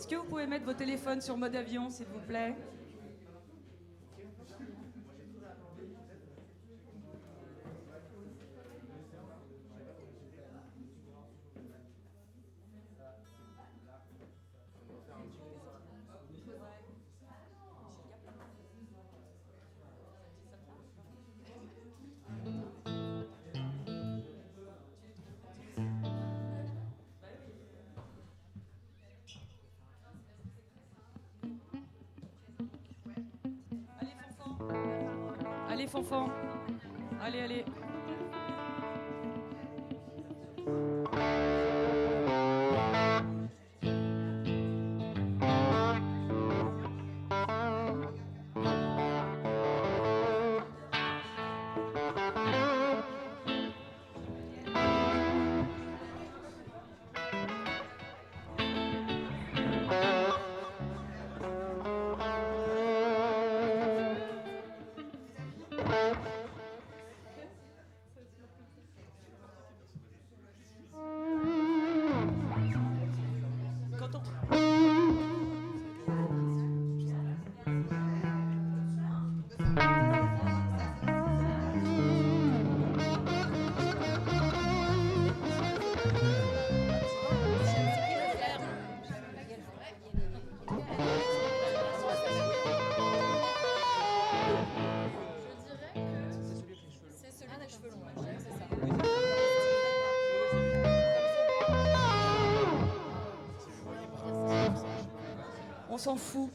Est-ce que vous pouvez mettre vos téléphones sur mode avion, s'il vous plaît? Allez, Fanfan. Allez, allez. On s'en fout.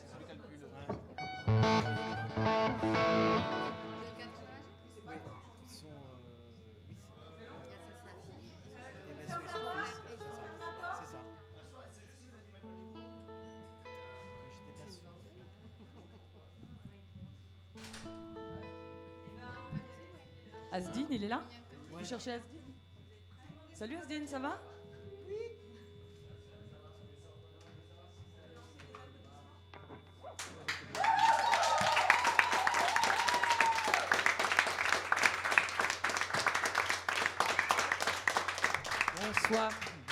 Asdine, il est là? Vous cherchez Asdine? Salut Asdine, ça va?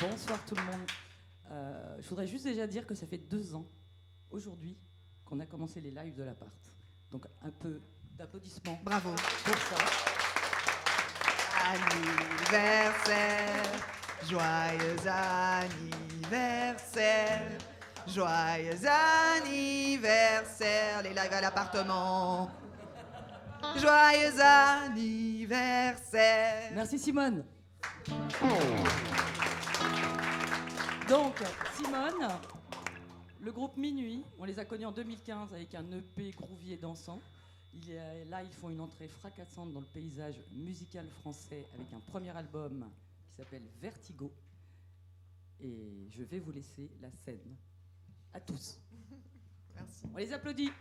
Bonsoir tout le monde. Je voudrais juste déjà dire que ça fait 2 ans, aujourd'hui, qu'on a commencé les lives de l'appart. Donc un peu d'applaudissements. Bravo. Pour ça. Anniversaire, joyeux anniversaire, joyeux anniversaire, les lives à l'appartement. Joyeux anniversaire. Merci Simone. Donc, Simone, le groupe Minuit, on les a connus en 2015 avec un EP groovy et dansant. Là, ils font une entrée fracassante dans le paysage musical français avec un premier album qui s'appelle Vertigo. Et je vais vous laisser la scène à tous. Merci. On les applaudit.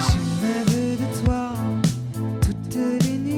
Je rêve de toi toutes les nuits.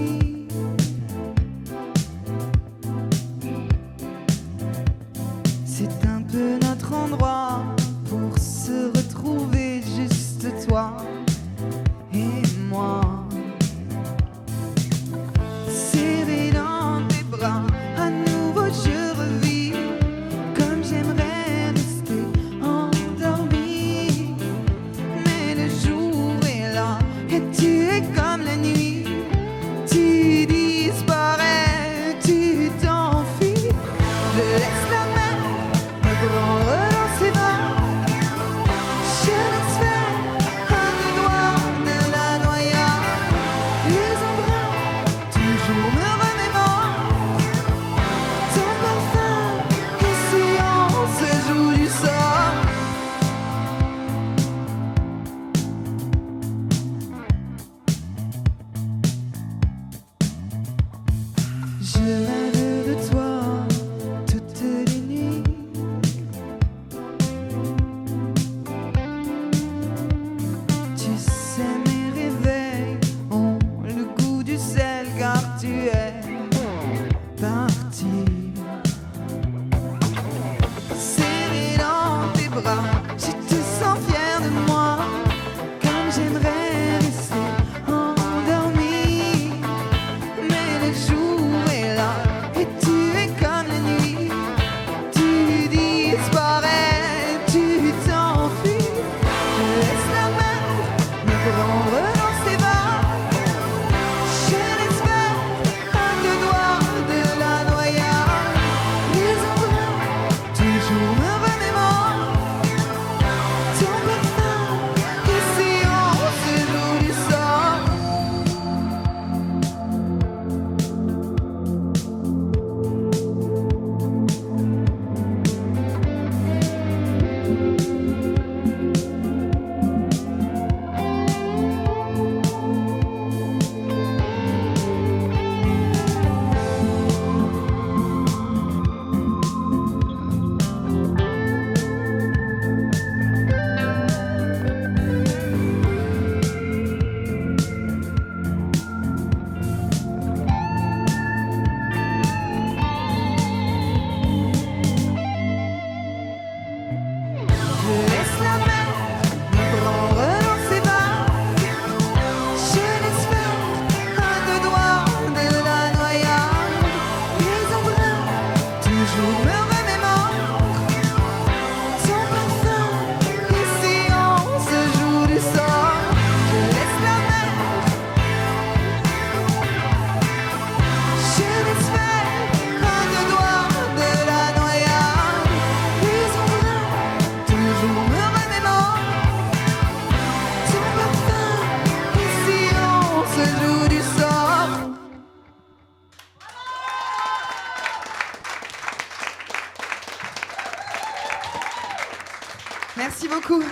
Merci beaucoup.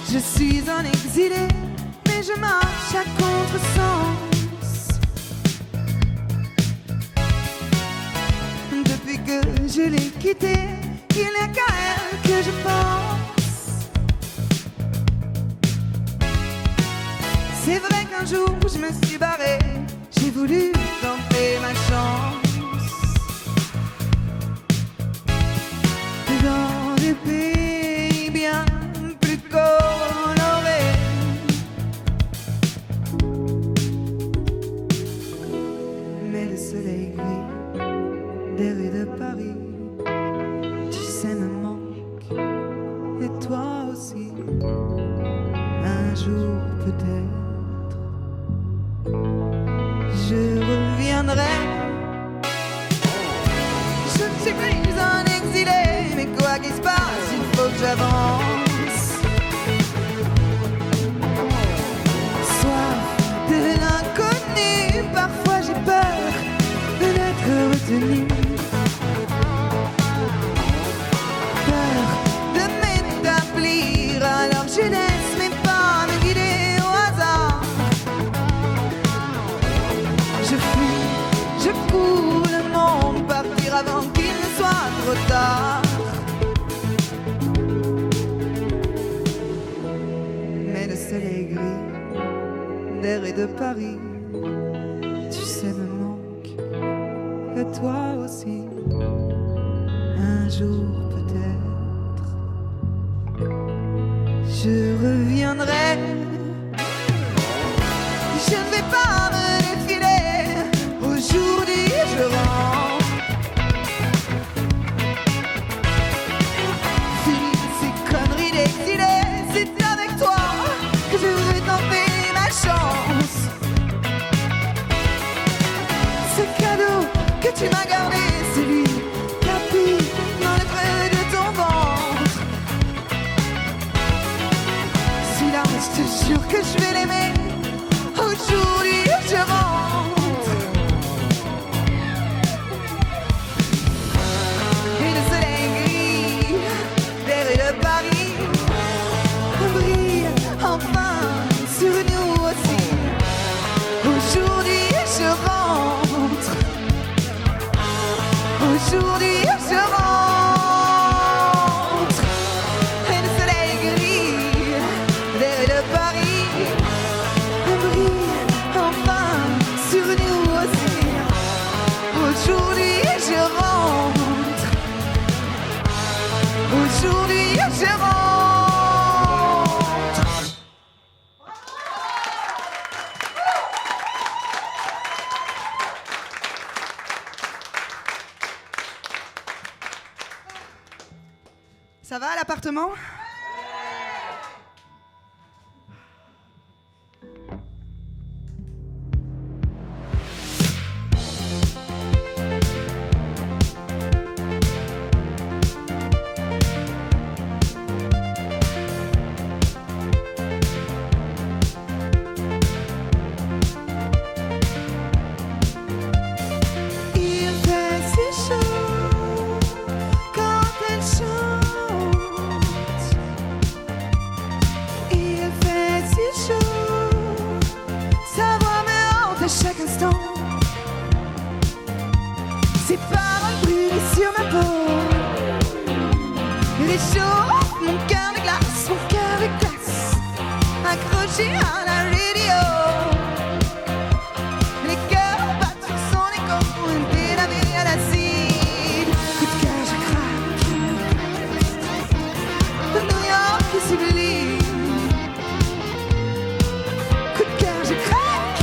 Je suis un exilé, mais je marche à contresens. Depuis que je l'ai quitté, il n'y a qu'à elle que je pense. C'est vrai qu'un jour je me suis barré, j'ai voulu tenter ma chance dans des pays bien plus colorés. Mais le soleil gris des rues de Paris, tu sais, me manque, et toi aussi. Un jour peut-être, je reviendrai. Je ne suis plus un exilé, mais quoi qu'il se passe, il faut que j'avance. Soif de l'inconnu, parfois j'ai peur de n'être retenu. Peur de m'établir, alors je laisse mes pas me guider au hasard. Je fuis, je cours le monde, partir avant qu'il ne soit trop tard. Mais le soleil gris des rues de Paris, tu sais, me manque, et toi aussi. Un jour peut-être, je reviendrai. Je ne vais pas me défiler, aujourd'hui je rentre. Fini ces conneries d'exilé, c'est avec toi que je vais tenter ma chance. Ce cadeau que tu m'as gardé, c'est lui, tapis dans le creux de ton ventre. Celui-là, je te jure que je vais l'aimer. Aujourd'hui je rentre. Et le soleil gris des rues de Paris brille enfin sur nous aussi. Aujourd'hui je rentre. Aujourd'hui je rentre. Et le soleil gris des rues de Paris brille enfin sur nous aussi. Aujourd'hui je rentre. Aujourd'hui je rentre. Ça va à l'appartement? Il fait si chaud quand elle chante. Il fait si chaud, sa voix me hante à chaque instant. Ses paroles brûlent sur ma peau. Réchauffe mon cœur de glace, mon cœur de glace, accroché à la radio. Les cœurs battent sur son écho, délavé à l'acide. Coup de cœur, je craque. New York est sublime. Coup de cœur, je craque.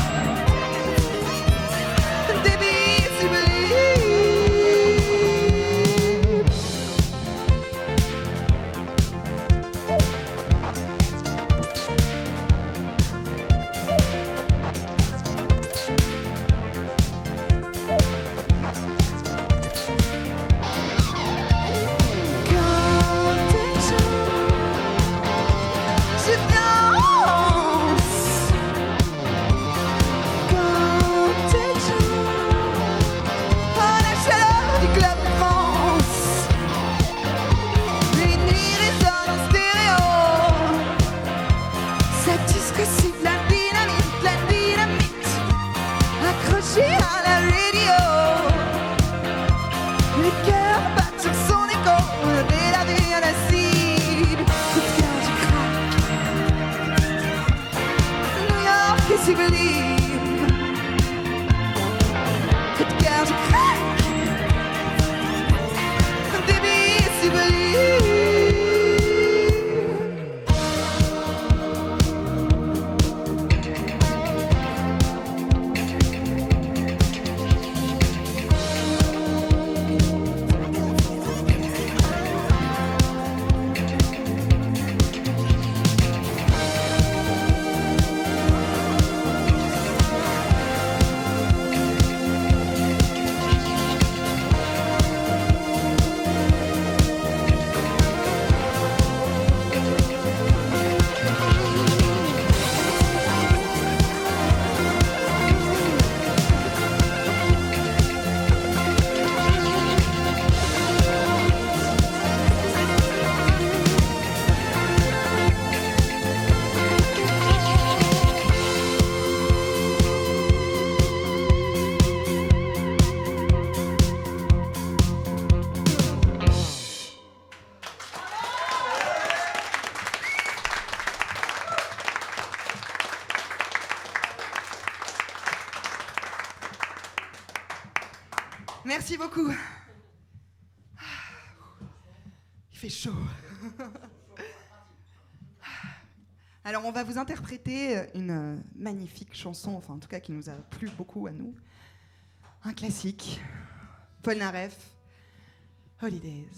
accroché à la radio. Le cœur bat sur son écho et la vie à l'acide. Coup de cœur, je craque. New York est sublime. Coup de cœur, je craque. Débit est sublime. Merci beaucoup. Il fait chaud. Alors, on va vous interpréter une magnifique chanson, enfin en tout cas qui nous a plu beaucoup à nous. Un classique, Paul Naref, Holidays.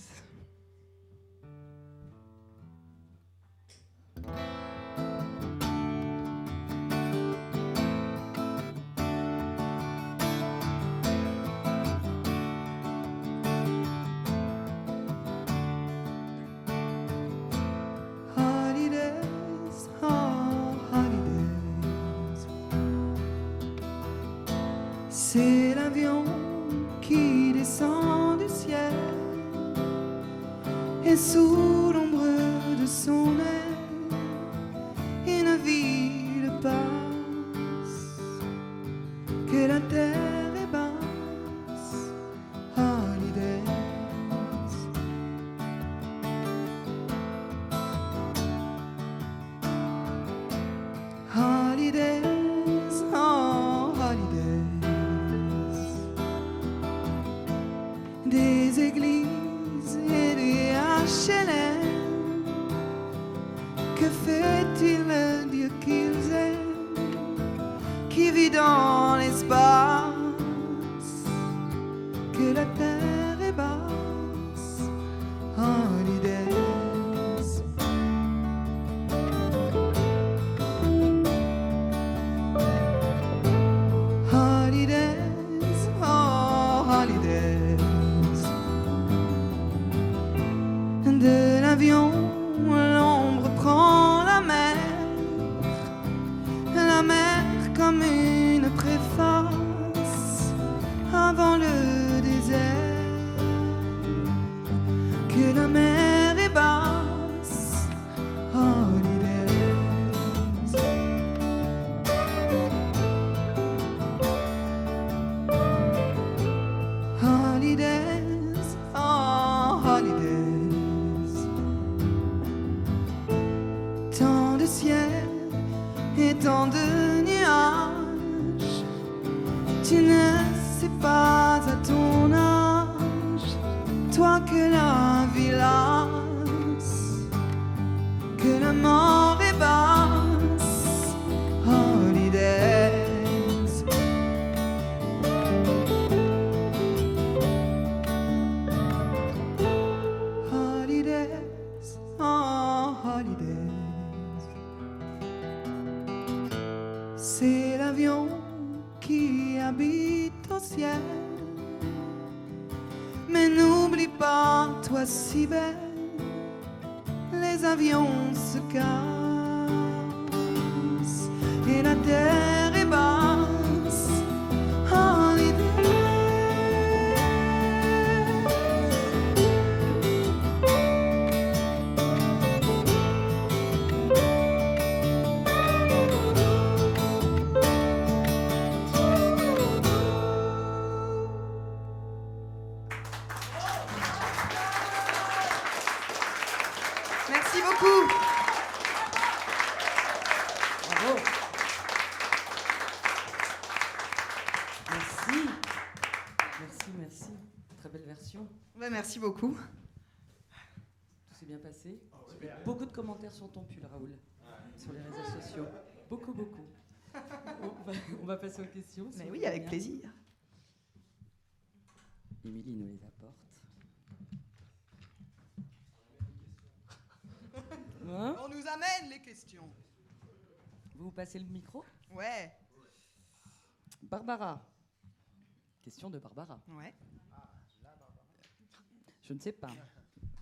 C'est l'avion qui descend du ciel et sous l'ombre de son aile, une ville passe, que la terre est basse, Holidays. Holidays, oh holidays. Des églises et des HLM, que fait-il le Dieu qu'ils aiment, qui vit dans l'espace, que la terre est basse, Holidays. Holidays, oh holidays. De l'avion, l'ombre prend la mer comme une préface avant le désert, que la mer est basse, Holidays. Holidays, oh holidays. Tant de ciel et tant de nuages, tu ne sais pas à ton âge, toi que la vie lasse, que la mort est basse, Holidays. Holidays, oh holidays. C'est l'avion qui habite au ciel, mais n'oublie pas, toi si belle, les avions se cassent et la terre est basse, Holidays. Minuit. Merci. Très belle version. Ouais, merci beaucoup. Tout s'est bien passé. Beaucoup de commentaires sur ton pull, Raoul, sur les réseaux sociaux. Beaucoup. On va passer aux questions. Mais oui, avec plaisir. Émilie nous les apporte. Hein? On nous amène les questions. Vous passez le micro? Ouais. Barbara. Question de Barbara. Ouais. Je ne sais pas.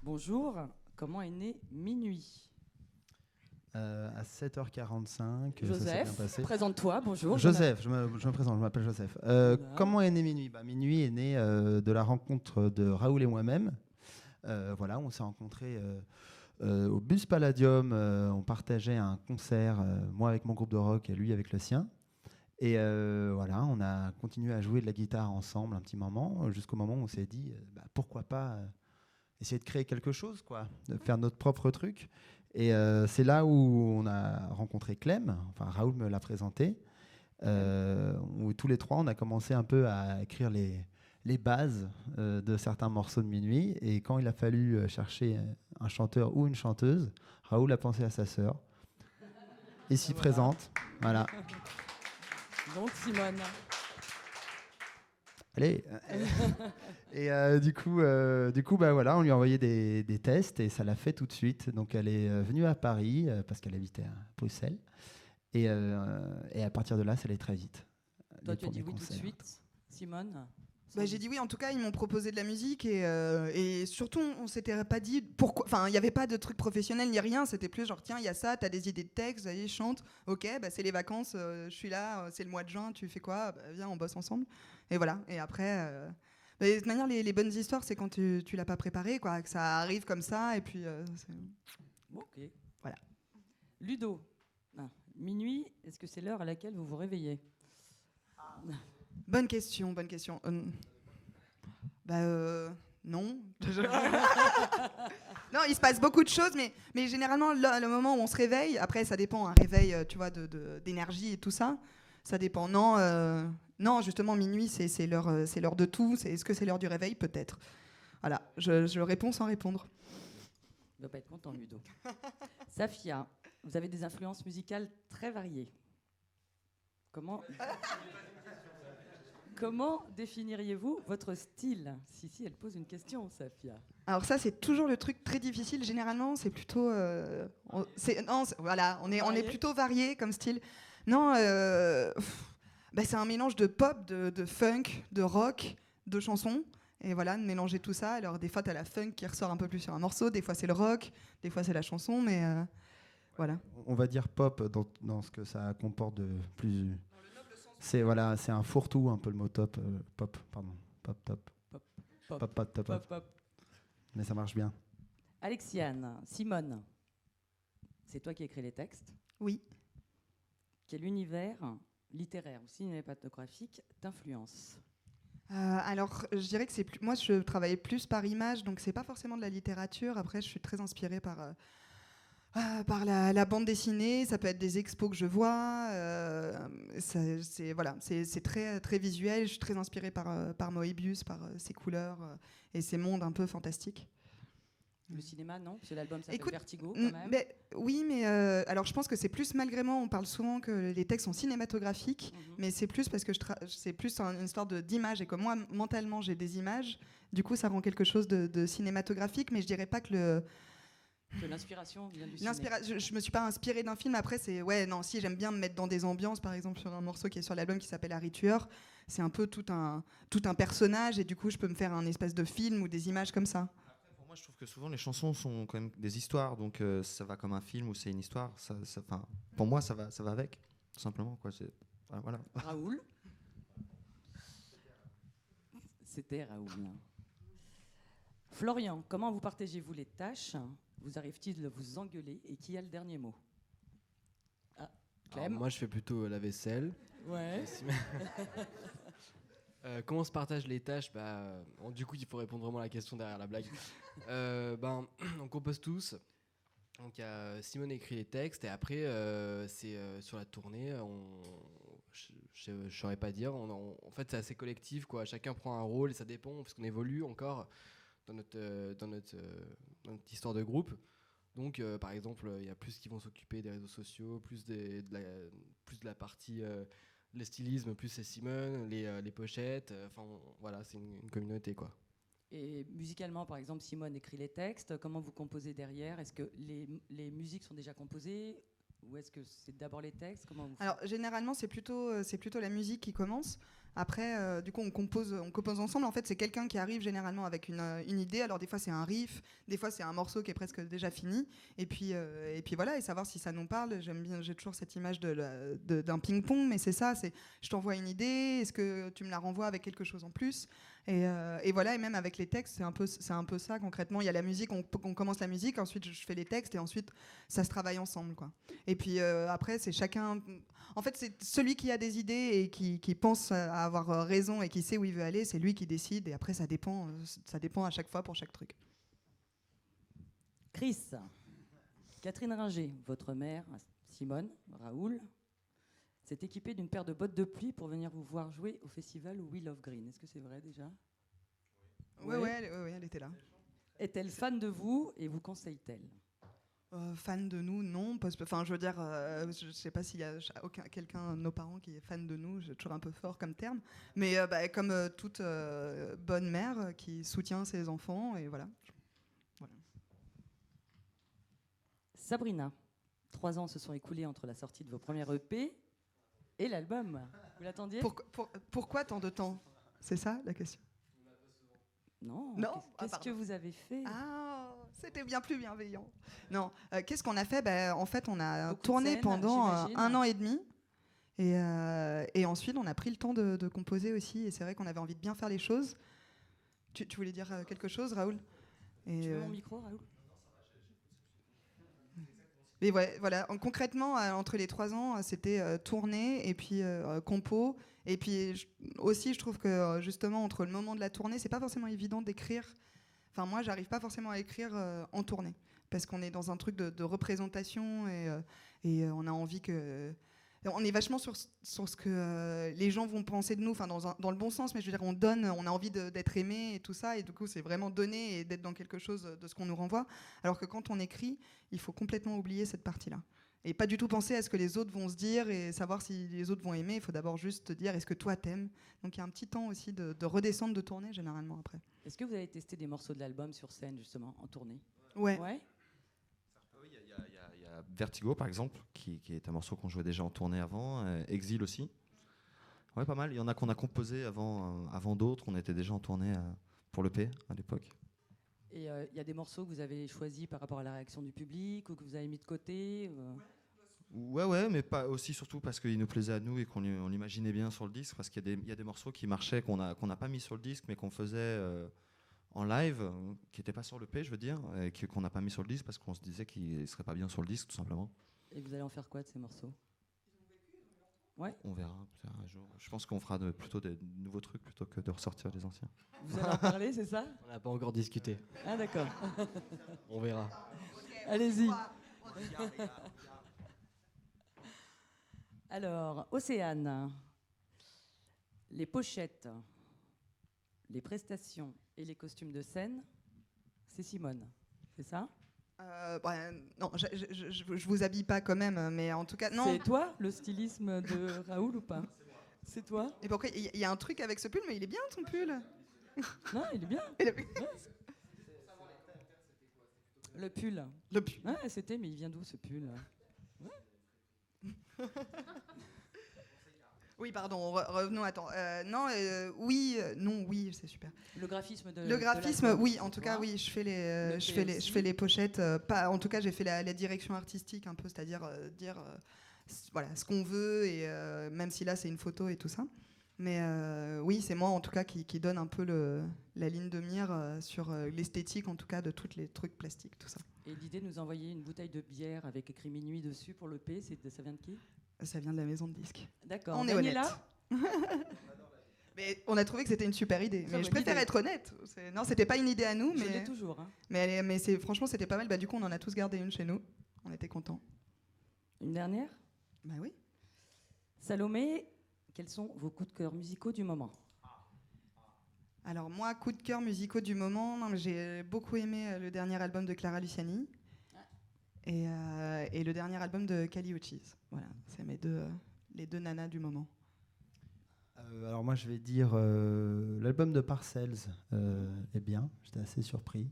Bonjour. Comment est né Minuit? À 7h45, ça s'est Joseph, bien passé. présente-toi, bonjour. Joseph, je me présente, je m'appelle Joseph. Voilà. Comment est né Minuit? Minuit est né de la rencontre de Raoul et moi-même. Voilà, on s'est rencontrés au Bus Palladium. On partageait un concert, moi avec mon groupe de rock et lui avec le sien. Et voilà, on a continué à jouer de la guitare ensemble un petit moment, jusqu'au moment où on s'est dit, pourquoi pas essayer de créer quelque chose, quoi, de faire notre propre truc. Et c'est là où on a rencontré Clem, enfin Raoul me l'a présenté, où tous les trois on a commencé un peu à écrire les bases de certains morceaux de Minuit. Et quand il a fallu chercher un chanteur ou une chanteuse, Raoul a pensé à sa sœur, ici présente. Voilà. Donc Simone. Allez. Et du coup, voilà, on lui a envoyé des tests et ça l'a fait tout de suite. Donc elle est venue à Paris parce qu'elle habitait à Bruxelles. Et à partir de là, ça allait très vite. Toi, tu as dit oui tout de suite, Simone? J'ai dit oui, en tout cas, ils m'ont proposé de la musique et surtout, on s'était pas dit pourquoi. Enfin, il n'y avait pas de truc professionnel ni rien, c'était plus genre, tiens, il y a ça, t'as des idées de texte, allez, chante, ok, c'est les vacances, je suis là, c'est le mois de juin, tu fais quoi? Viens, on bosse ensemble. Et voilà, et après. De toute manière, les bonnes histoires, c'est quand tu l'as pas préparé, quoi, que ça arrive comme ça, et puis. Ok. Voilà. Ludo, Minuit, est-ce que c'est l'heure à laquelle vous vous réveillez? Bonne question. Non. Non, il se passe beaucoup de choses, mais généralement, le moment où on se réveille, après, ça dépend, un réveil, tu vois, d'énergie et tout ça, ça dépend. Non, justement, Minuit, c'est l'heure de tout. Est-ce que c'est l'heure du réveil? Peut-être. Voilà, je réponds sans répondre. Il ne va pas être content, Ludo. Safia, vous avez des influences musicales très variées. Comment définiriez-vous votre style? Si, elle pose une question, Safia. Alors ça, c'est toujours le truc très difficile. Généralement, c'est plutôt... on est plutôt varié comme style. Non, c'est un mélange de pop, de funk, de rock, de chansons. Et voilà, de mélanger tout ça. Alors des fois, tu as la funk qui ressort un peu plus sur un morceau. Des fois, c'est le rock. Des fois, c'est la chanson. Mais voilà. On va dire pop dans ce que ça comporte de plus... C'est un fourre-tout, un peu le mot top. Pop. Mais ça marche bien. Alexiane, Simone, c'est toi qui écris les textes? Oui. Quel univers littéraire ou cinématographique t'influence? Alors, je dirais que moi, je travaille plus par image, donc c'est pas forcément de la littérature. Après, je suis très inspirée par la bande dessinée. Ça peut être des expos que je vois. C'est très, très visuel. Je suis très inspirée par Moebius, par ses couleurs et ses mondes un peu fantastiques. Le cinéma, non? Parce que l'album s'appelle Écoute, Vertigo, quand même. Oui, mais alors je pense que c'est plus, malgré moi, on parle souvent que les textes sont cinématographiques, mais c'est plus parce que c'est plus une histoire d'image et que moi, mentalement, j'ai des images. Du coup, ça rend quelque chose de cinématographique, mais je dirais pas que l'inspiration vient du cinéma. Je me suis pas inspirée d'un film. Après, si j'aime bien me mettre dans des ambiances, par exemple sur un morceau qui est sur l'album qui s'appelle Harry Tueur, c'est un peu tout un personnage et du coup, je peux me faire un espèce de film ou des images comme ça. Moi, je trouve que souvent les chansons sont quand même des histoires, donc ça va comme un film où c'est une histoire. Pour moi, ça va avec, tout simplement, quoi. Voilà. Raoul. C'était Raoul. Florian, comment vous partagez-vous les tâches? Vous arrive-t-il de vous engueuler et qui a le dernier mot? Clem. Alors, moi, je fais plutôt la vaisselle. Ouais. Comment on se partage les tâches? Du coup, il faut répondre vraiment à la question derrière la blague. On compose tous. Donc, Simone écrit les textes et après, c'est sur la tournée, je saurais pas dire. En fait, c'est assez collectif, quoi. Chacun prend un rôle et ça dépend parce qu'on évolue encore dans notre histoire de groupe. Donc, par exemple, il y a plus qui vont s'occuper des réseaux sociaux, plus de la partie le stylisme, plus c'est Simone, les pochettes. Enfin, voilà, c'est une communauté, quoi. Et musicalement, par exemple, Simone écrit les textes. Comment vous composez derrière? Est-ce que les musiques sont déjà composées ou est-ce que c'est d'abord les textes? Comment vous faites? Alors généralement c'est plutôt la musique qui commence. Après, du coup, on compose ensemble. En fait, c'est quelqu'un qui arrive généralement avec une idée. Alors des fois c'est un riff, des fois c'est un morceau qui est presque déjà fini. Et puis voilà, et savoir si ça nous parle. J'aime bien, j'ai toujours cette image d'un ping-pong, mais c'est ça. C'est je t'envoie une idée. Est-ce que tu me la renvoies avec quelque chose en plus? Et voilà, et même avec les textes, c'est un peu ça concrètement. Il y a la musique, on commence la musique, ensuite je fais les textes et ensuite ça se travaille ensemble, quoi. Et puis après, c'est chacun. En fait, c'est celui qui a des idées et qui pense à avoir raison et qui sait où il veut aller, c'est lui qui décide. Et après, ça dépend à chaque fois pour chaque truc. Chris, Catherine Ringer, votre mère, Simone, Raoul, s'est équipée d'une paire de bottes de pluie pour venir vous voir jouer au festival Wheel of Green. Est-ce que c'est vrai déjà? Oui, elle était là. Est-elle fan de vous et vous conseille-t-elle? Fan de nous, non. Enfin, je veux dire, je sais pas s'il y a quelqu'un de nos parents qui est fan de nous. C'est toujours un peu fort comme terme. Mais comme toute bonne mère qui soutient ses enfants, et voilà. Sabrina, 3 ans se sont écoulés entre la sortie de vos premiers EP et l'album. Vous l'attendiez? Pourquoi tant de temps? C'est ça la question? Non. Non. Qu'est-ce que vous avez fait? Ah, c'était bien plus bienveillant. Non, qu'est-ce qu'on a fait? En fait, on a Beaucoup de tourné scènes, pendant j'imagine. 1 an et demi. Et ensuite, on a pris le temps de composer aussi. Et c'est vrai qu'on avait envie de bien faire les choses. Tu voulais dire quelque chose, Raoul? Tu veux mon micro, Raoul? Mais ouais, voilà. Concrètement, entre les 3 ans, c'était tournée et puis compo. Et puis aussi, je trouve que justement, entre le moment de la tournée, c'est pas forcément évident d'écrire. Enfin, moi, j'arrive pas forcément à écrire en tournée. Parce qu'on est dans un truc de représentation et on a envie que. On est vachement sur ce que les gens vont penser de nous, enfin dans le bon sens, mais je veux dire, on donne, on a envie d'être aimé et tout ça, et du coup, c'est vraiment donner et d'être dans quelque chose de ce qu'on nous renvoie. Alors que quand on écrit, il faut complètement oublier cette partie-là. Et pas du tout penser à ce que les autres vont se dire et savoir si les autres vont aimer. Il faut d'abord juste te dire, est-ce que toi t'aimes? Donc il y a un petit temps aussi de redescendre de tournée, généralement, après. Est-ce que vous avez testé des morceaux de l'album sur scène, justement, en tournée? Ouais. Oui, il y a Vertigo, par exemple, qui est un morceau qu'on jouait déjà en tournée avant. Exil aussi. Ouais, pas mal. Il y en a qu'on a composé avant d'autres. On était déjà en tournée pour l'EP à l'époque. Et il y a des morceaux que vous avez choisis par rapport à la réaction du public ou que vous avez mis de côté? Ouais, mais pas aussi surtout parce qu'il nous plaisait à nous et qu'on l'imaginait bien sur le disque. Parce qu'il y a des morceaux qui marchaient, qu'on n'a pas mis sur le disque, mais qu'on faisait en live, qui n'étaient pas sur l'EP, je veux dire, et qu'on n'a pas mis sur le disque parce qu'on se disait qu'ils ne seraient pas bien sur le disque, tout simplement. Et vous allez en faire quoi de ces morceaux? Ouais. On verra un jour. Je pense qu'on fera plutôt des nouveaux trucs plutôt que de ressortir les anciens. Vous allez en parler, c'est ça? On n'a pas encore discuté. Ah, d'accord. On verra. Allez-y. Alors, Océane, les pochettes, les prestations et les costumes de scène, c'est Simone, c'est ça? Non, je vous habille pas quand même, mais en tout cas, non. C'est toi, le stylisme de Raoul ou pas? C'est toi? Et pourquoi il y a un truc avec ce pull, mais il est bien ton pull. Non, il est bien. Ouais. Le pull. Le pull. Ouais, c'était, mais il vient d'où ce pull? Ouais. Oui, pardon, revenons, attends. Non, oui, c'est super. Le graphisme de Le graphisme, l'album, oui, en tout cas, oui, je fais les pochettes. Pas, en tout cas, j'ai fait la direction artistique un peu, c'est-à-dire dire voilà, ce qu'on veut, et même si là, c'est une photo et tout ça. Mais oui, c'est moi, en tout cas, qui donne un peu la ligne de mire sur l'esthétique, en tout cas, de tous les trucs plastiques, tout ça. Et l'idée de nous envoyer une bouteille de bière avec écrit minuit dessus pour le P, ça vient de qui? Ça vient de la maison de disques. D'accord. On est honnête. Mais on a trouvé que c'était une super idée. Mais je préfère être honnête. Non, c'était pas une idée à nous, Je mais l'ai toujours. Hein. Mais franchement, c'était pas mal. Du coup, on en a tous gardé une chez nous. On était contents. Une dernière? Bah oui. Salomé, quels sont vos coups de cœur musicaux du moment? Alors moi, coup de cœur musicaux du moment, non, mais j'ai beaucoup aimé le dernier album de Clara Luciani et le dernier album de Kali Uchis. Voilà, c'est les deux nanas du moment. Alors moi je vais dire l'album de Parcells est bien, j'étais assez surpris,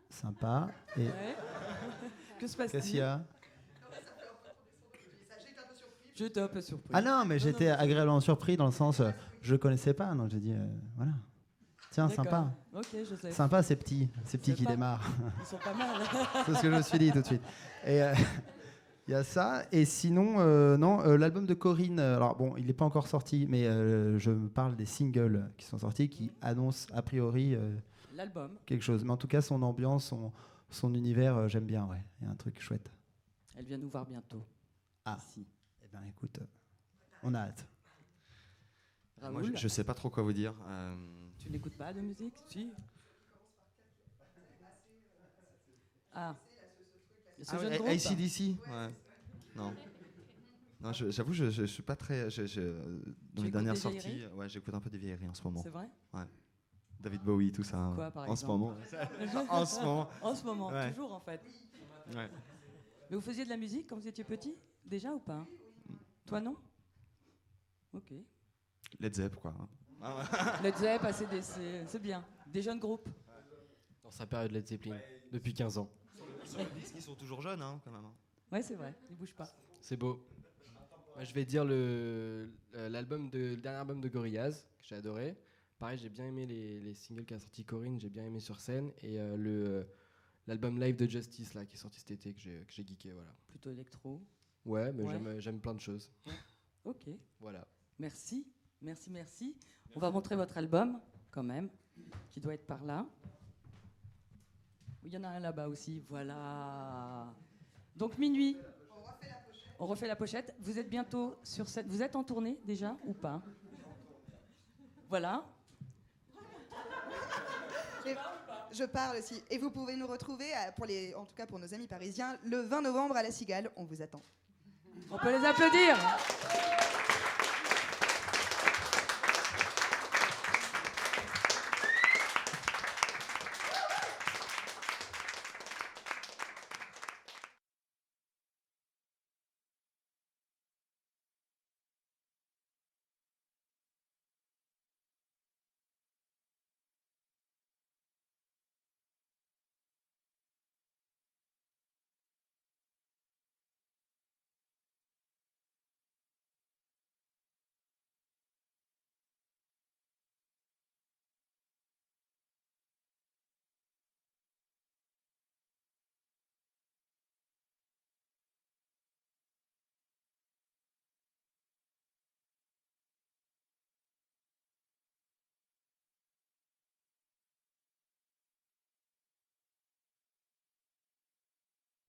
sympa. Et Ouais. Que se passe-t-il? qu'est-ce qu'il y a? J'étais un peu surpris. Ah non, mais j'étais agréablement surpris dans le sens je connaissais pas, donc j'ai dit voilà. Tiens, D'accord. sympa. Ok, Joseph. Sympa ces petits qui Sympa. démarrent. Ils sont pas mal. C'est ce que je me suis dit tout de suite. Et il y a ça. Et sinon, non, l'album de Corinne, alors bon, il n'est pas encore sorti, mais je me parle des singles qui sont sortis, qui annoncent a priori L'album, quelque chose. Mais en tout cas, son ambiance, son univers, j'aime bien, ouais. Il y a un truc chouette. elle vient nous voir bientôt. Ah. Ici. Eh bien, écoute, on a hâte. Moi, Raoul, je sais pas trop quoi vous dire. tu n'écoutes pas de musique? Si. Ah. Ce jeune groupe? AC/DC. Ouais. Non. Non, j'avoue, je suis pas très. Dans les écoutes dernières des sorties, vieilleries ouais, j'écoute un peu des vieilleries en ce moment. C'est vrai? David Bowie, tout ça. Quoi, par en ce exemple moment. En ce moment. En ce moment, Ouais. toujours en fait. Ouais. Mais vous faisiez de la musique quand vous étiez petit? Déjà ou pas? Toi non? Ok. Led Zepp, quoi. Led Zepp, AC/DC, c'est bien. Des jeunes groupes. Dans sa période Led Zeppelin, depuis 15 ans. Ils sont toujours jeunes, hein, quand même. Ouais, c'est vrai, ils bougent pas. C'est beau. Moi, je vais dire le dernier album de Gorillaz, que j'ai adoré. Pareil, j'ai bien aimé les singles qu'a sorti Corinne, j'ai bien aimé Sur scène. Et l'album live de Justice, là, qui est sorti cet été, que j'ai geeké, voilà. Plutôt électro. Ouais, mais Ouais. j'aime plein de choses. Ok, Voilà. merci. Merci, merci. On va montrer votre album, quand même, qui doit être par là. Il y en a un là-bas aussi, voilà. Donc minuit. On refait la pochette. Vous êtes bientôt sur cette... Vous êtes en tournée déjà ou pas? Voilà. Je parle aussi. Et vous pouvez nous retrouver, en tout cas pour nos amis parisiens, le 20 novembre à La Cigale. On vous attend. On peut les applaudir.